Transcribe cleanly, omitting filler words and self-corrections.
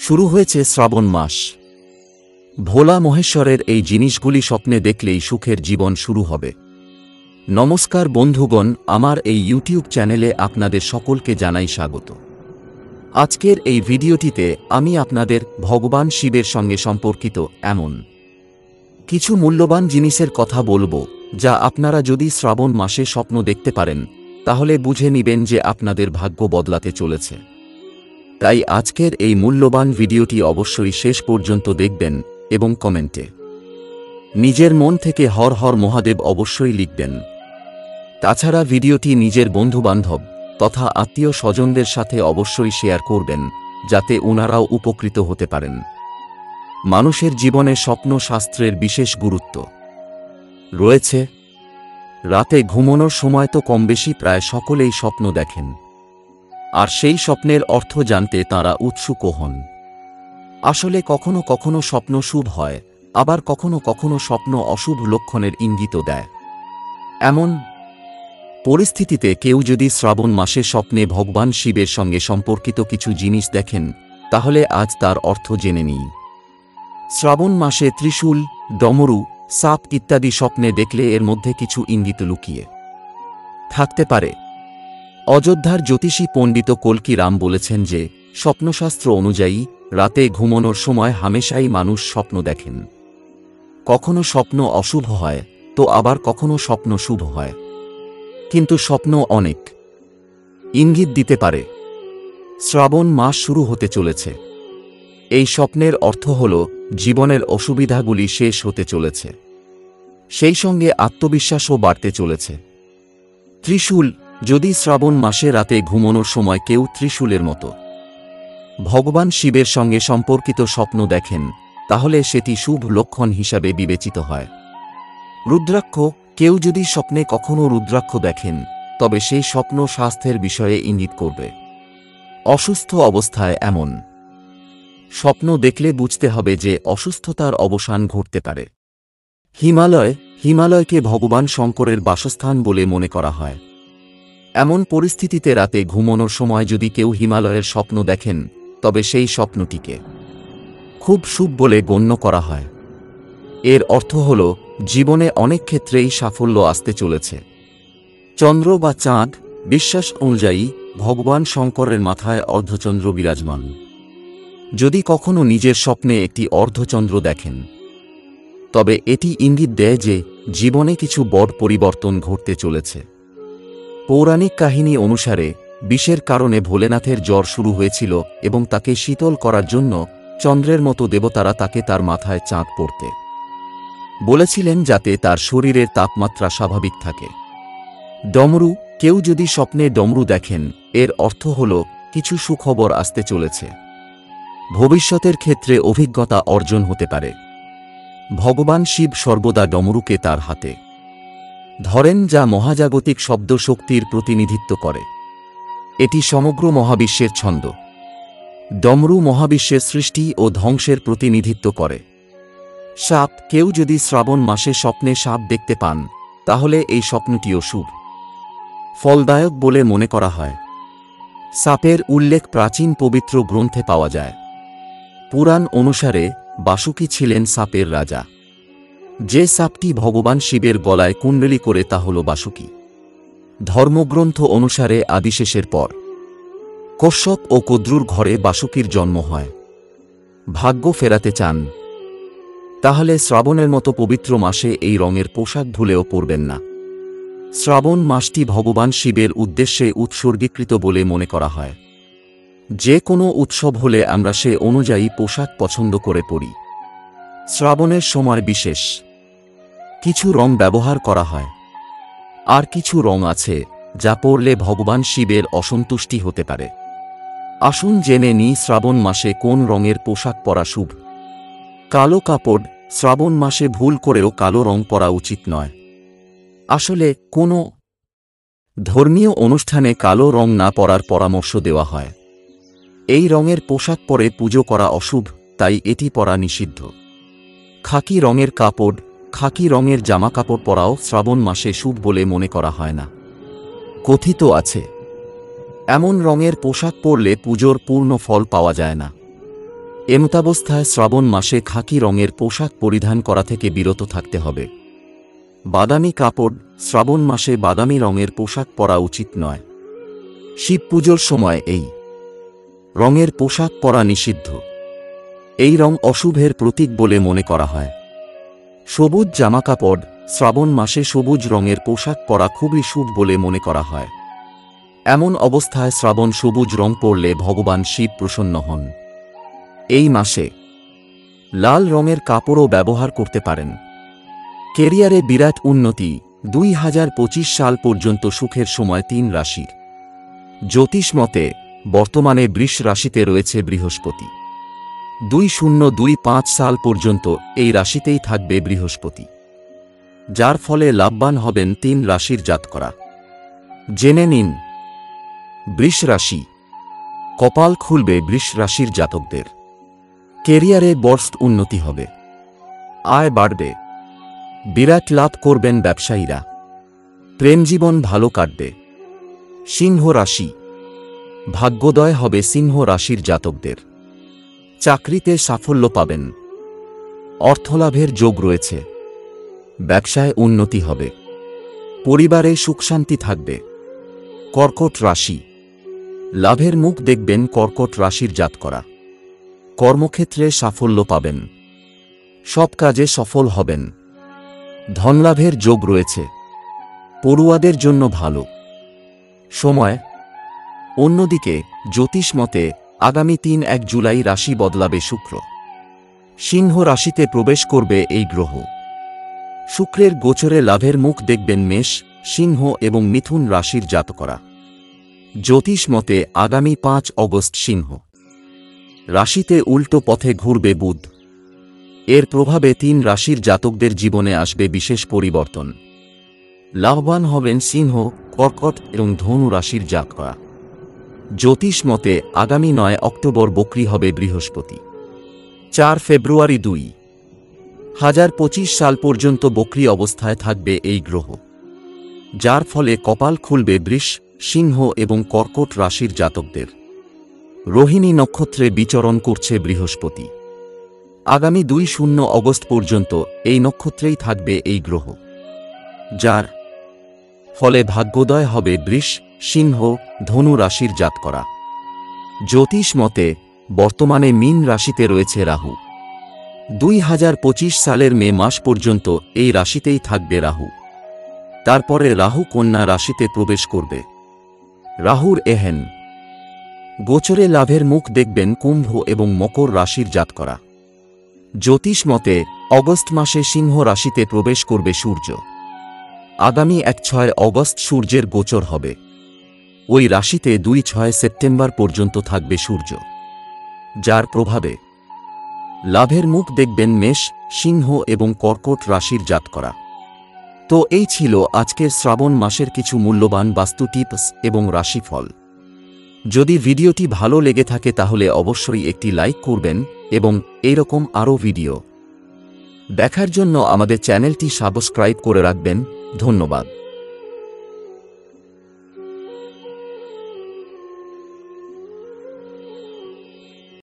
শুরু হয়েছে শ্রাবণ মাস। ভোলা মহেশ্বরের এই জিনিসগুলি স্বপ্নে দেখলেই সুখের জীবন শুরু হবে। নমস্কার বন্ধুগণ, আমার এই ইউটিউব চ্যানেলে আপনাদের সকলকে জানাই স্বাগত। আজকের এই ভিডিওটিতে আমি আপনাদের ভগবান শিবের সঙ্গে সম্পর্কিত এমন কিছু মূল্যবান জিনিসের কথা বলবো, যা আপনারা যদি শ্রাবণ মাসে স্বপ্ন দেখতে পারেন তাহলে বুঝে নিবেন যে আপনাদের ভাগ্য বদলাতে চলেছে। তাই আজকের এই মূল্যবান ভিডিওটি অবশ্যই শেষ পর্যন্ত দেখবেন এবং কমেন্টে নিজের মন থেকে হর হর মহাদেব অবশ্যই লিখবেন। তাছাড়া ভিডিওটি নিজের বন্ধুবান্ধব তথা আত্মীয় স্বজনদের সাথে অবশ্যই শেয়ার করবেন, যাতে ওনারাও উপকৃত হতে পারেন। মানুষের জীবনে স্বপ্ন শাস্ত্রের বিশেষ গুরুত্ব রয়েছে। রাতে ঘুমানোর সময় তো কমবেশি প্রায় সকলেই স্বপ্ন দেখেন, আর সেই স্বপ্নের অর্থ জানতে তাঁরা উৎসুক হন। আসলে কখনো কখনো স্বপ্ন শুভ হয়, আবার কখনো কখনো স্বপ্ন অশুভ লক্ষণের ইঙ্গিত দেয়। এমন পরিস্থিতিতে কেউ যদি শ্রাবণ মাসে স্বপ্নে ভগবান শিবের সঙ্গে সম্পর্কিত কিছু জিনিস দেখেন, তাহলে আজ তার অর্থ জেনে নিই। শ্রাবণ মাসে ত্রিশূল, ডমরু, সাপ ইত্যাদি স্বপ্নে দেখলে এর মধ্যে কিছু ইঙ্গিত লুকিয়ে থাকতে পারে। অযোধ্যার জ্যোতিষী পণ্ডিত কল্কি রাম বলেছেন যে স্বপ্নশাস্ত্র অনুযায়ী রাতে ঘুমানোর সময় হামেশাই মানুষ স্বপ্ন দেখেন। কখনো স্বপ্ন অশুভ হয় তো আবার কখনো স্বপ্ন শুভ হয়, কিন্তু স্বপ্ন অনেক ইঙ্গিত দিতে পারে। শ্রাবণ মাস শুরু হতে চলেছে। এই স্বপ্নের অর্থ হল জীবনের অসুবিধাগুলি শেষ হতে চলেছে, সেই সঙ্গে আত্মবিশ্বাসও বাড়তে চলেছে। ত্রিশূল, যদি শ্রাবণ মাসে রাতে ঘুমানোর সময় কেউ ত্রিশূলের মতো ভগবান শিবের সঙ্গে সম্পর্কিত স্বপ্ন দেখেন, তাহলে সেটি শুভ লক্ষণ হিসাবে বিবেচিত হয়। রুদ্রাক্ষ, কেউ যদি স্বপ্নে কখনো রুদ্রাক্ষ দেখেন তবে সেই স্বপ্ন স্বাস্থ্যের বিষয়ে ইঙ্গিত করবে। অসুস্থ অবস্থায় এমন স্বপ্ন দেখলে বুঝতে হবে যে অসুস্থতার অবসান ঘটতে পারে। হিমালয়কে ভগবান শঙ্করের বাসস্থান বলে মনে করা হয়। এমন পরিস্থিতিতে রাতে ঘুমানোর সময় যদি কেউ হিমালয়ের স্বপ্ন দেখেন, তবে সেই স্বপ্নটিকে খুব শুভ বলে গণ্য করা হয়। এর অর্থ হল জীবনে অনেক ক্ষেত্রেই সাফল্য আসতে চলেছে। চন্দ্র বা চাঁদ, বিশ্বাস অনুযায়ী ভগবান শঙ্করের মাথায় অর্ধচন্দ্র বিরাজমান। যদি কখনো নিজের স্বপ্নে একটি অর্ধচন্দ্র দেখেন, তবে এটি ইঙ্গিত দেয় যে জীবনে কিছু বড় পরিবর্তন ঘটতে চলেছে। পৌরাণিক কাহিনী অনুসারে বিষের কারণে ভোলেনাথের জ্বর শুরু হয়েছিল এবং তাকে শীতল করার জন্য চন্দ্রের মতো দেবতারা তাকে তার মাথায় চাঁদ পড়তে বলেছিলেন, যাতে তার শরীরের তাপমাত্রা স্বাভাবিক থাকে। ডমরু, কেউ যদি স্বপ্নে ডমরু দেখেন, এর অর্থ হল কিছু সুখবর আসতে চলেছে। ভবিষ্যতের ক্ষেত্রে অভিজ্ঞতা অর্জন হতে পারে। ভগবান শিব সর্বদা ডমরুকে তার হাতে ধরেন, যা মহাজাগতিক শব্দ শক্তির প্রতিনিধিত্ব করে। এটি সমগ্র মহাবিশ্বের ছন্দ। ডমরু মহাবিশ্বের সৃষ্টি ও ধ্বংসের প্রতিনিধিত্ব করে। সাপ, কেউ যদি শ্রাবণ মাসে স্বপ্নে সাপ দেখতে পান, তাহলে এই স্বপ্নটিও শুভ ফলদায়ক বলে মনে করা হয়। সাপের উল্লেখ প্রাচীন পবিত্র গ্রন্থে পাওয়া যায়। পুরাণ অনুসারে বাসুকি ছিলেন সাপের রাজা। যে সাপটি ভগবান শিবের গলায় কুণ্ডলী করে তা হল বাসুকি। ধর্মগ্রন্থ অনুসারে আদিশেষের পর কশ্যপ ও কদ্রুর ঘরে বাসুকির জন্ম হয়। ভাগ্য ফেরাতে চান, তাহলে শ্রাবণের মতো পবিত্র মাসে এই রঙের পোশাক ভুলেও পরবেন না। শ্রাবণ মাসটি ভগবান শিবের উদ্দেশ্যে উৎসর্গীকৃত বলে মনে করা হয়। যে কোনো উৎসব হলে আমরা সে অনুযায়ী পোশাক পছন্দ করে পরি। শ্রাবণের সময় বিশেষ কিছু রং ব্যবহার করা হয়। আর কিছু রং আছে যা পরলে ভগবান শিবের অসন্তুষ্টি হতে পারে। আসুন জেনে নিই শ্রাবণ মাসে কোন রঙের পোশাক পরা শুভ। কালো কাপড়, শ্রাবণ মাসে ভুল করেও কালো রং পরা উচিত নয়। আসলে কোনো ধর্মীয় অনুষ্ঠানে কালো রং না পরার পরামর্শ দেওয়া হয়। এই রঙের পোশাক পরে পুজো করা অশুভ, তাই এটি পরা নিষিদ্ধ। খাকি রঙের কাপড়, খাকি রঙের জামাকাপড় পরাও শ্রাবণ মাসে শুভ বলে মনে করা হয় না। কথিত আছে এমন রঙের পোশাক পরলে পুজোর পূর্ণ ফল পাওয়া যায় না। এমতাবস্থায় শ্রাবণ মাসে খাকি রঙের পোশাক পরিধান করা থেকে বিরত থাকতে হবে। বাদামি কাপড়, শ্রাবণ মাসে বাদামি রঙের পোশাক পরা উচিত নয়। শিব পুজোর সময় এই রঙের পোশাক পরা নিষিদ্ধ। এই রং অশুভের প্রতীক বলে মনে করা হয়। সবুজ জামাকাপড়, শ্রাবণ মাসে সবুজ রঙের পোশাক পরা খুবই শুভ বলে মনে করা হয়। এমন অবস্থায় শ্রাবণ সবুজ রং পরলে ভগবান শিব প্রসন্ন হন। এই মাসে লাল রঙের কাপড়ও ব্যবহার করতে পারেন। কেরিয়ারে বিরাট উন্নতি। 2025 সাল পর্যন্ত সুখের সময় 3 রাশির। জ্যোতিষ মতে বর্তমানে বৃষ রাশিতে রয়েছে বৃহস্পতি। 2025 সাল পর্যন্ত এই রাশিতেই থাকবে বৃহস্পতি, যার ফলে লাভবান হবেন 3 রাশির জাতকরা। জেনে নিন বৃষ রাশি। কপাল খুলবে বৃষ রাশির জাতকদের। কেরিয়ারে বর্স্ট উন্নতি হবে, আয় বাড়বে, বিরাট লাভ করবেন ব্যবসায়ীরা। প্রেম জীবন ভালো কাটবে। সিংহ রাশি। ভাগ্যোদয় হবে সিংহ রাশির জাতকদের। চাকরিতে সাফল্য পাবেন। অর্থলাভের যোগ রয়েছে। ব্যবসায় উন্নতি হবে। পরিবারে সুখশান্তি থাকবে। কর্কট রাশি। লাভের মুখ দেখবেন কর্কট রাশির জাতকরা। কর্মক্ষেত্রে সাফল্য পাবেন। সব কাজে সফল হবেন। ধনলাভের যোগ রয়েছে। পড়ুয়াদের জন্য ভালো সময়। অন্যদিকে জ্যোতিষ মতে আগামী 3 জুলাই রাশি বদলাবে শুক্র। সিংহ রাশিতে প্রবেশ করবে এই গ্রহ। শুক্রের গোচরে লাভের মুখ দেখবেন মেষ, সিংহ এবং মিথুন রাশির জাতকরা। জ্যোতিষ মতে আগামী 5 অগস্ট সিংহ রাশিতে উল্টো পথে ঘুরবে বুধ। এর প্রভাবে 3 রাশির জাতকদের জীবনে আসবে বিশেষ পরিবর্তন। লাভবান হবেন সিংহ, কর্কট এবং ধনু রাশির জাতকরা। জ্যোতিষ মতে আগামী 9 অক্টোবর বক্রী হবে বৃহস্পতি। 4 ফেব্রুয়ারি 2025 সাল পর্যন্ত বক্রী অবস্থায় থাকবে এই গ্রহ, যার ফলে কপাল খুলবে বৃষ, সিংহ এবং কর্কট রাশির জাতকদের। রোহিণী নক্ষত্রে বিচরণ করছে বৃহস্পতি। আগামী 20 অগস্ট পর্যন্ত এই নক্ষত্রেই থাকবে এই গ্রহ, যার ফলে ভাগ্যোদয় হবে বৃষ, সিংহ, ধনু রাশির জাতকরা। জ্যোতিষ মতে বর্তমানে মীন রাশিতে রয়েছে রাহু। 2025 সালের মে মাস পর্যন্ত এই রাশিতেই থাকবে রাহু। তারপরে রাহু কন্যা রাশিতে প্রবেশ করবে। রাহুর এহেন গোচরে লাভের মুখ দেখবেন কুম্ভ এবং মকর রাশির জাতকরা। জ্যোতিষ মতে অগস্ট মাসে সিংহ রাশিতে প্রবেশ করবে সূর্য। আগামী 6 অগস্ট সূর্যের গোচর হবে। ওই রাশিতে 2-6 সেপ্টেম্বর পর্যন্ত থাকবে সূর্য, যার প্রভাবে লাভের মুখ দেখবেন মেষ, সিংহ এবং কর্কট রাশির জাতকরা। তো এই ছিল আজকের শ্রাবণ মাসের কিছু মূল্যবান বাস্তু টিপস এবং রাশিফল। যদি ভিডিওটি ভালো লেগে থাকে তাহলে অবশ্যই একটি লাইক করবেন এবং এইরকম আরও ভিডিও দেখার জন্য আমাদের চ্যানেলটি সাবস্ক্রাইব করে রাখবেন। ধন্যবাদ।